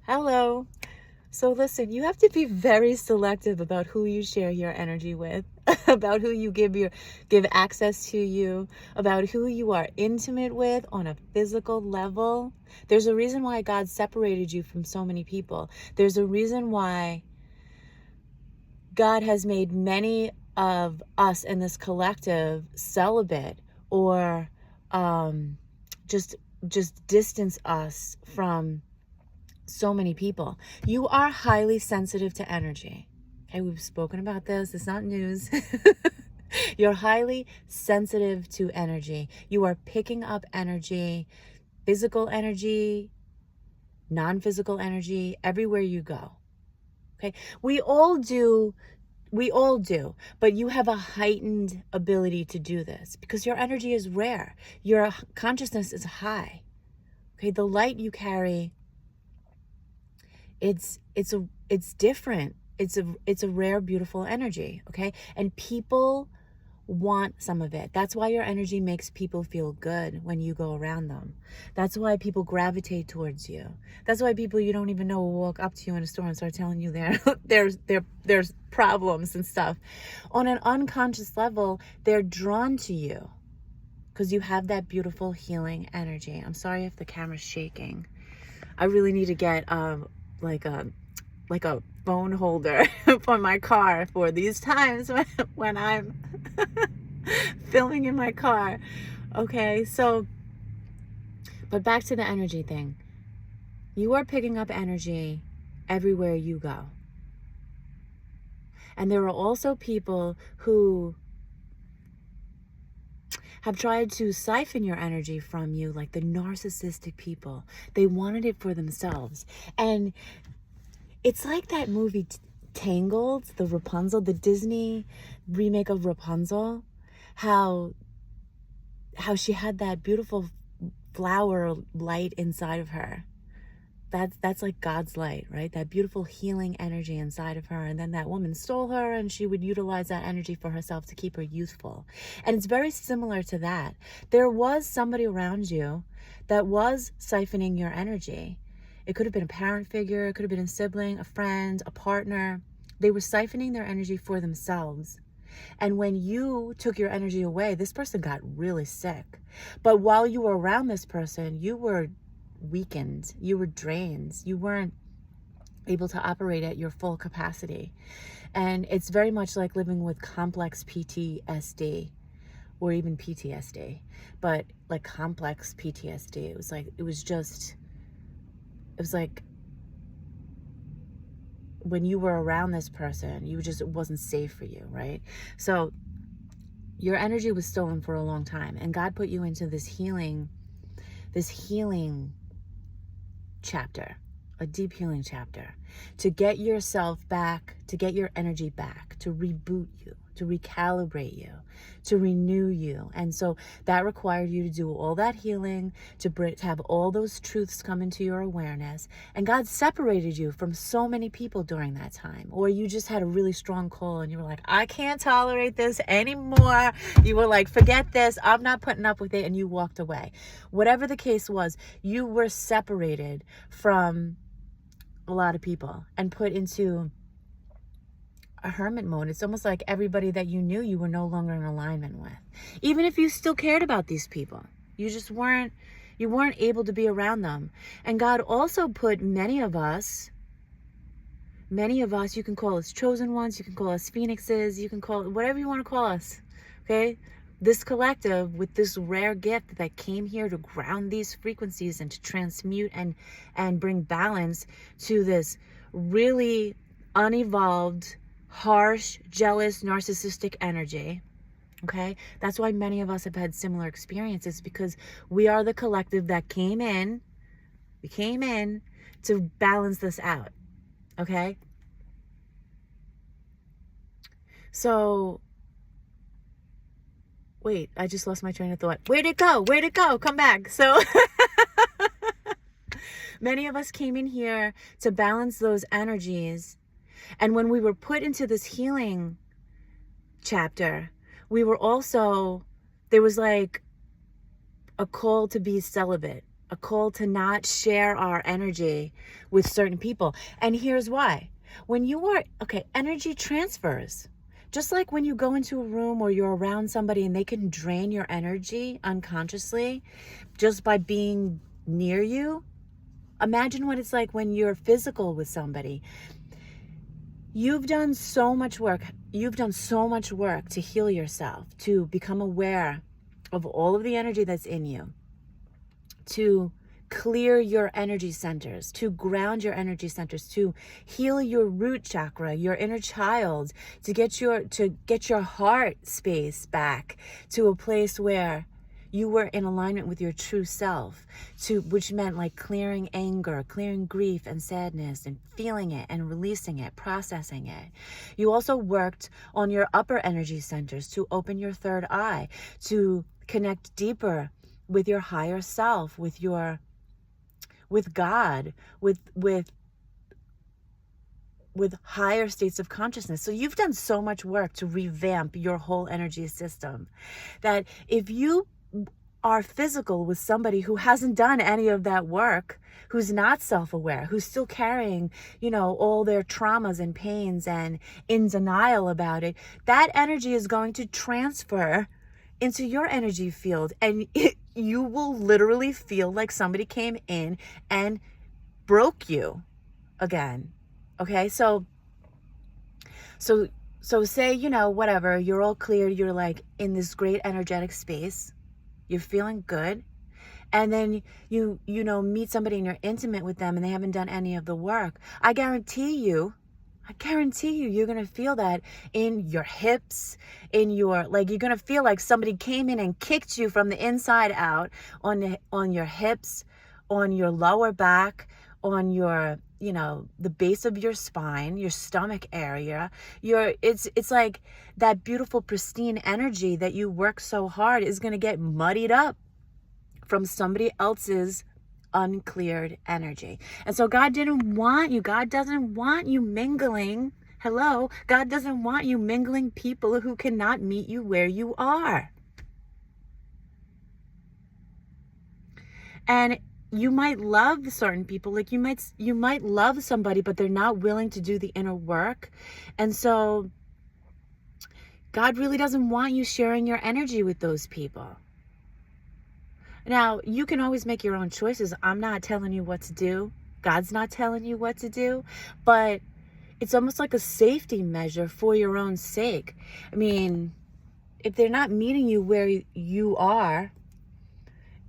Hello. So listen, you have to be very selective about who you share your energy with, about who you give access to you, about who you are intimate with on a physical level. There's a reason why God separated you from so many people. There's a reason why God has made many of us in this collective celibate or just distance us from so many people. You are highly sensitive to energy. Okay, we've spoken about this. It's not news. You're highly sensitive to energy. You are picking up energy, physical energy, non-physical energy, everywhere you go. Okay, we all do, but you have a heightened ability to do this because your energy is rare. Your consciousness is high. Okay, the light you carry, it's different. It's a rare, beautiful energy. Okay, and people want some of it. That's why your energy makes people feel good when you go around them. That's why people gravitate towards you. That's why people you don't even know will walk up to you in a store and start telling you there's problems and stuff. On an unconscious level, they're drawn to you because you have that beautiful healing energy. I'm sorry if the camera's shaking. I really need to get like a phone holder for my car for these times when I'm filming in my car. Okay, so, but back to the energy thing. You are picking up energy everywhere you go. And there are also people who have tried to siphon your energy from you, like the narcissistic people. They wanted it for themselves. And it's like that movie Tangled, the Rapunzel, the Disney remake of Rapunzel, how she had that beautiful flower light inside of her. That's like God's light, right? That beautiful healing energy inside of her. And then that woman stole her and she would utilize that energy for herself to keep her youthful. And it's very similar to that. There was somebody around you that was siphoning your energy. It could have been a parent figure, it could have been a sibling, a friend, a partner. They were siphoning their energy for themselves. And when you took your energy away, this person got really sick. But while you were around this person, you were weakened, you were drained, you weren't able to operate at your full capacity. And it's very much like living with complex PTSD or even PTSD, but like complex PTSD. It was like when you were around this person, it wasn't safe for you, right? So your energy was stolen for a long time, and God put you into this healing chapter, a deep healing chapter, to get yourself back, to get your energy back, to reboot you, to recalibrate you, to renew you. And so that required you to do all that healing, to have all those truths come into your awareness. And God separated you from so many people during that time. Or you just had a really strong call and you were like, I can't tolerate this anymore. You were like, forget this, I'm not putting up with it, and you walked away. Whatever the case was, you were separated from a lot of people and put into a hermit mode. It's almost like everybody that you knew you were no longer in alignment with. Even if you still cared about these people, you weren't able to be around them. And God also put many of us, you can call us chosen ones, you can call us phoenixes, you can call it whatever you want to call us, okay? This collective with this rare gift that came here to ground these frequencies and to transmute and bring balance to this really unevolved, harsh, jealous, narcissistic energy. Okay, that's why many of us have had similar experiences, because we are the collective that came in to balance this out. Okay, so wait, I just lost my train of thought. Where'd it go? Come back. So many of us came in here to balance those energies. And when we were put into this healing chapter, we were also, there was like a call to be celibate. a call to not share our energy with certain people. And here's why. When you are, okay, energy transfers. Just like when you go into a room or you're around somebody and they can drain your energy unconsciously just by being near you. Imagine what it's like when you're physical with somebody. You've done so much work. You've done so much work to heal yourself, to become aware of all of the energy that's in you, to clear your energy centers, to ground your energy centers, to heal your root chakra, your inner child, to get your heart space back to a place where you were in alignment with your true self, which meant like clearing anger, clearing grief and sadness, and feeling it and releasing it, processing it. You also worked on your upper energy centers to open your third eye, to connect deeper with your higher self, with God, with higher states of consciousness. So you've done so much work to revamp your whole energy system that if you are physical with somebody who hasn't done any of that work, who's not self-aware, who's still carrying, all their traumas and pains and in denial about it, that energy is going to transfer into your energy field, and you will literally feel like somebody came in and broke you again. Okay, so say, whatever, you're all clear, you're like in this great energetic space, you're feeling good, and then you meet somebody and you're intimate with them and they haven't done any of the work. I guarantee you, you're going to feel that in your hips, you're going to feel like somebody came in and kicked you from the inside out on your hips, on your lower back, on your, the base of your spine, your stomach area. It's like that beautiful, pristine energy that you work so hard is going to get muddied up from somebody else's uncleared energy. And so God doesn't want you mingling. Hello, God doesn't want you mingling people who cannot meet you where you are. And you might love certain people, like you might love somebody, but they're not willing to do the inner work. And so God really doesn't want you sharing your energy with those people. Now, you can always make your own choices. I'm not telling you what to do. God's not telling you what to do. But it's almost like a safety measure for your own sake. I mean, if they're not meeting you where you are,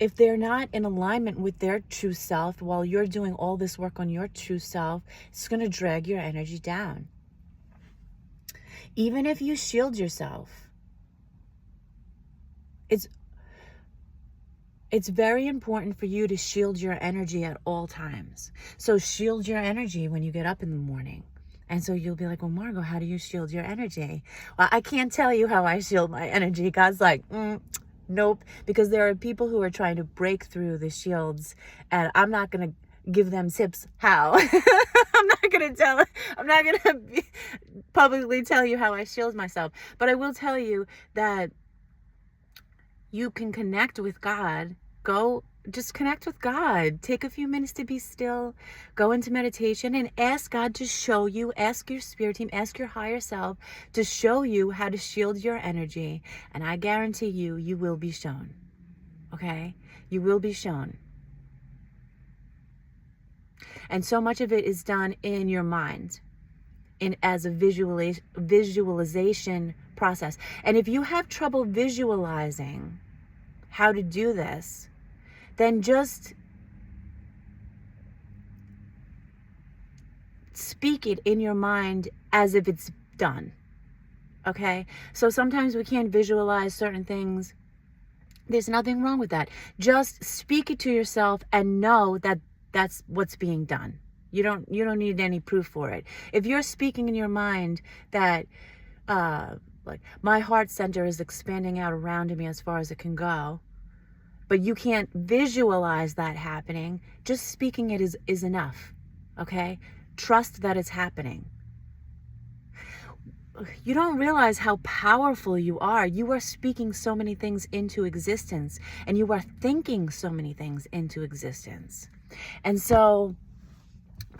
if they're not in alignment with their true self while you're doing all this work on your true self, it's going to drag your energy down. Even if you shield yourself, it's very important for you to shield your energy at all times. So shield your energy when you get up in the morning. And so you'll be like, well, Margot, how do you shield your energy? Well, I can't tell you how I shield my energy. God's like, nope. Because there are people who are trying to break through the shields, and I'm not going to give them tips how. I'm not going to publicly tell you how I shield myself. But I will tell you that you can connect with God. Just connect with God. Take a few minutes to be still. Go into meditation and ask God to show you, ask your spirit team, ask your higher self to show you how to shield your energy. And I guarantee you will be shown. Okay? You will be shown. And so much of it is done in your mind, as a visualization process. And if you have trouble visualizing how to do this, then just speak it in your mind as if it's done. Okay? So sometimes we can't visualize certain things. There's nothing wrong with that. Just speak it to yourself and know that that's what's being done. You don't need any proof for it. If you're speaking in your mind that like my heart center is expanding out around me as far as it can go, but you can't visualize that happening, just speaking it is enough. Okay? Trust that it's happening. you don't realize how powerful you are. You are speaking so many things into existence, and you are thinking so many things into existence. And so,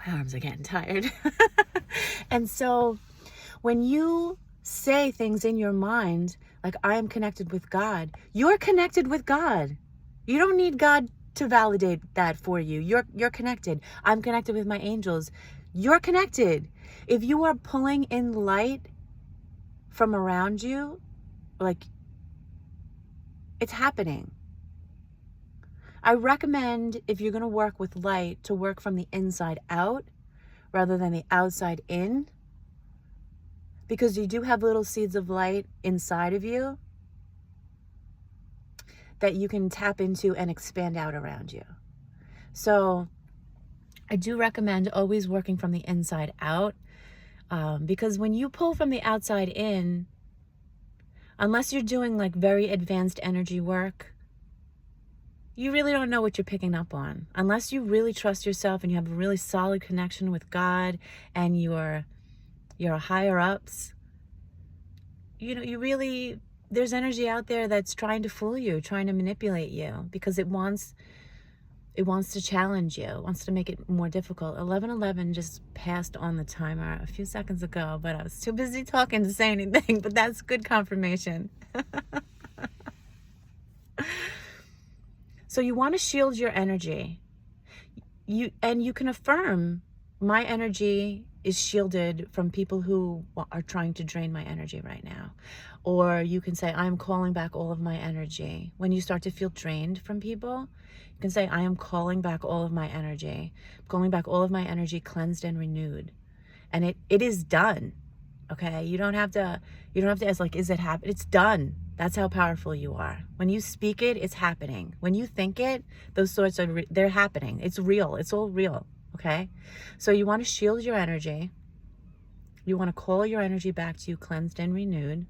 my arms are getting tired. And so, when you say things in your mind, like, I am connected with God, you're connected with God. You don't need God to validate that for you. You're connected. I'm connected with my angels. You're connected. If you are pulling in light from around you, like, it's happening. I recommend, if you're going to work with light, to work from the inside out rather than the outside in, because you do have little seeds of light inside of you that you can tap into and expand out around you. So I do recommend always working from the inside out, because when you pull from the outside in, unless you're doing like very advanced energy work, you really don't know what you're picking up on. Unless you really trust yourself and you have a really solid connection with God and your higher ups, you really, there's energy out there that's trying to fool you, trying to manipulate you, because it wants to challenge you, it wants to make it more difficult. 11:11 just passed on the timer a few seconds ago, but I was too busy talking to say anything, but that's good confirmation. So you want to shield your energy. You can affirm, my energy is shielded from people who are trying to drain my energy right now. Or you can say, I'm calling back all of my energy. When you start to feel drained from people, you can say, I am calling back all of my energy. Calling back all of my energy, cleansed and renewed. And it is done. Okay? You don't have to ask, like, is it happening? It's done. That's how powerful you are. When you speak it, it's happening. When you think it, those thoughts they're happening. It's real. It's all real. Okay? So you want to shield your energy. You want to call your energy back to you, cleansed and renewed.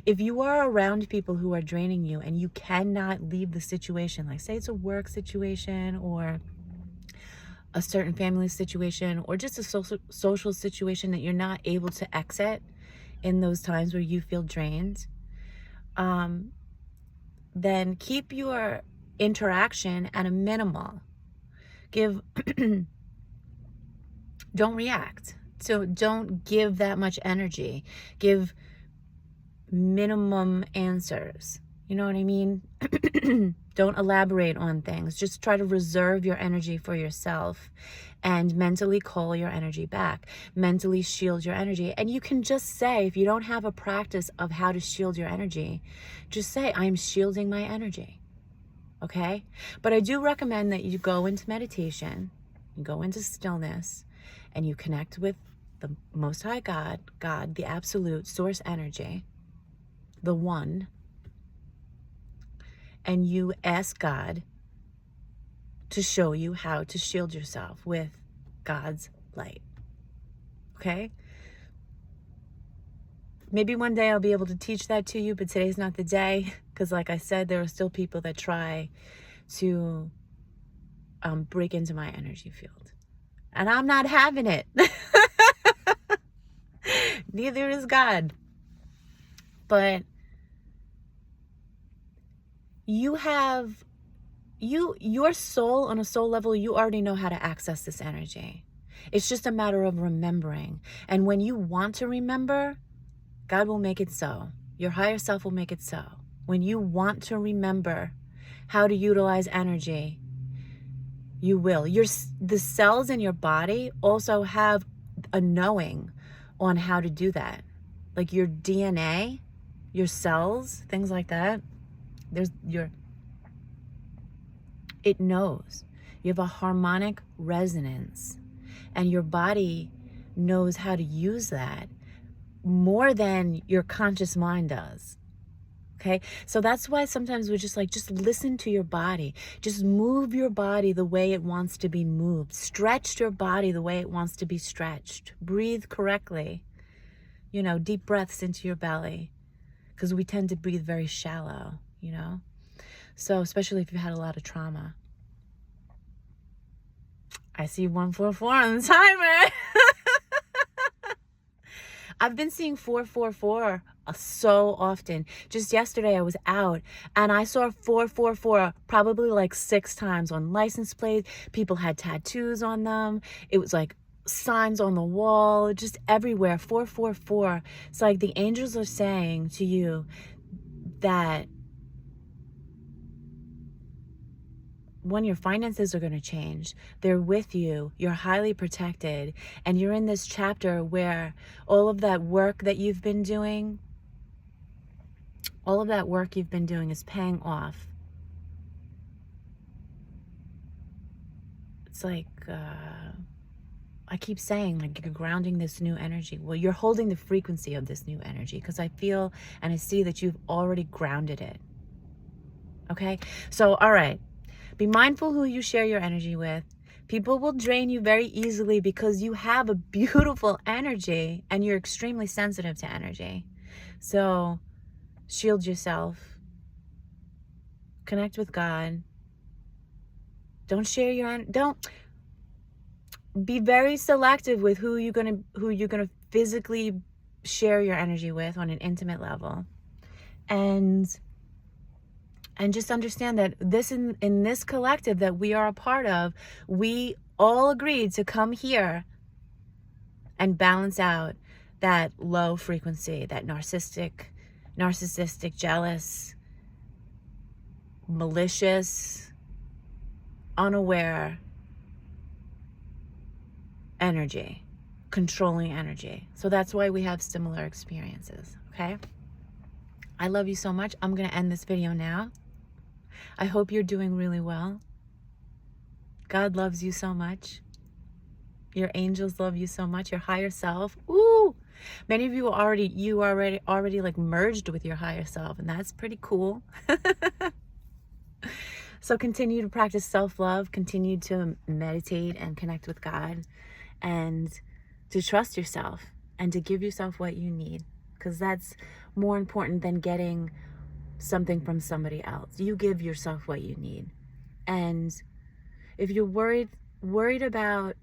If you are around people who are draining you and you cannot leave the situation, like say it's a work situation or a certain family situation or just a social situation that you're not able to exit in those times where you feel drained, then keep your interaction at a minimal. Don't react. So don't give that much energy. Give minimum answers. You know what I mean? Don't elaborate on things. Just try to reserve your energy for yourself and mentally call your energy back. Mentally shield your energy. And you can just say, if you don't have a practice of how to shield your energy, just say, I'm shielding my energy. Okay? But I do recommend that you go into meditation, you go into stillness, and you connect with the Most High God, the absolute source energy, the one, and you ask God to show you how to shield yourself with God's light. Okay? Maybe one day I'll be able to teach that to you, but today's not the day, because like I said, there are still people that try to break into my energy field. And I'm not having it. Neither is God. But you have, your soul, on a soul level, you already know how to access this energy. It's just a matter of remembering. And when you want to remember, God will make it so. Your higher self will make it so. When you want to remember how to utilize energy, you will. The cells in your body also have a knowing on how to do that. Like your DNA, your cells, things like that. It knows. You have a harmonic resonance, and your body knows how to use that more than your conscious mind does. Okay? So that's why sometimes we're just like, just listen to your body. Just move your body the way it wants to be moved. Stretch your body the way it wants to be stretched. Breathe correctly. Deep breaths into your belly, because we tend to breathe very shallow, So especially if you've had a lot of trauma. I see 144 on the timer. I've been seeing 444 so often. Just yesterday I was out and I saw 444 probably like 6 times on license plates. People had tattoos on them. It was like signs on the wall, just everywhere. 444. It's like the angels are saying to you that when your finances are going to change, they're with you, you're highly protected, and you're in this chapter where all of that work that you've been doing, is paying off. It's like, I keep saying, like, you're grounding this new energy. Well, you're holding the frequency of this new energy, because I feel and I see that you've already grounded it. Okay? So, all right. Be mindful who you share your energy with. People will drain you very easily because you have a beautiful energy and you're extremely sensitive to energy. So shield yourself. Connect with God. Don't share don't be very selective with who you're gonna physically share your energy with on an intimate level. And just understand that in this collective that we are a part of, we all agreed to come here and balance out that low frequency, that narcissistic, jealous, malicious, unaware energy, controlling energy. So that's why we have similar experiences, okay? I love you so much. I'm going to end this video now. I hope you're doing really well. God loves you so much. Your angels love you so much. Your higher self. Ooh, many of you are already like merged with your higher self, and that's pretty cool. So continue to practice self-love, continue to meditate and connect with God, and to trust yourself and to give yourself what you need, because that's more important than getting something from somebody else. You give yourself what you need. And if you're worried about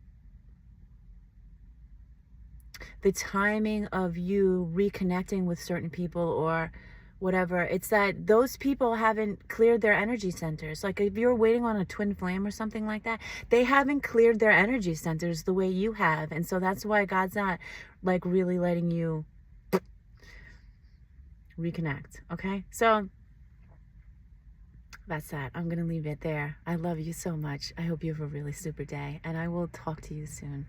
the timing of you reconnecting with certain people or whatever, it's that those people haven't cleared their energy centers. Like if you're waiting on a twin flame or something like that, they haven't cleared their energy centers the way you have. And so that's why God's not like really letting you reconnect. Okay, so that's that. I'm gonna leave it there. I love you so much. I hope you have a really super day, and I will talk to you soon.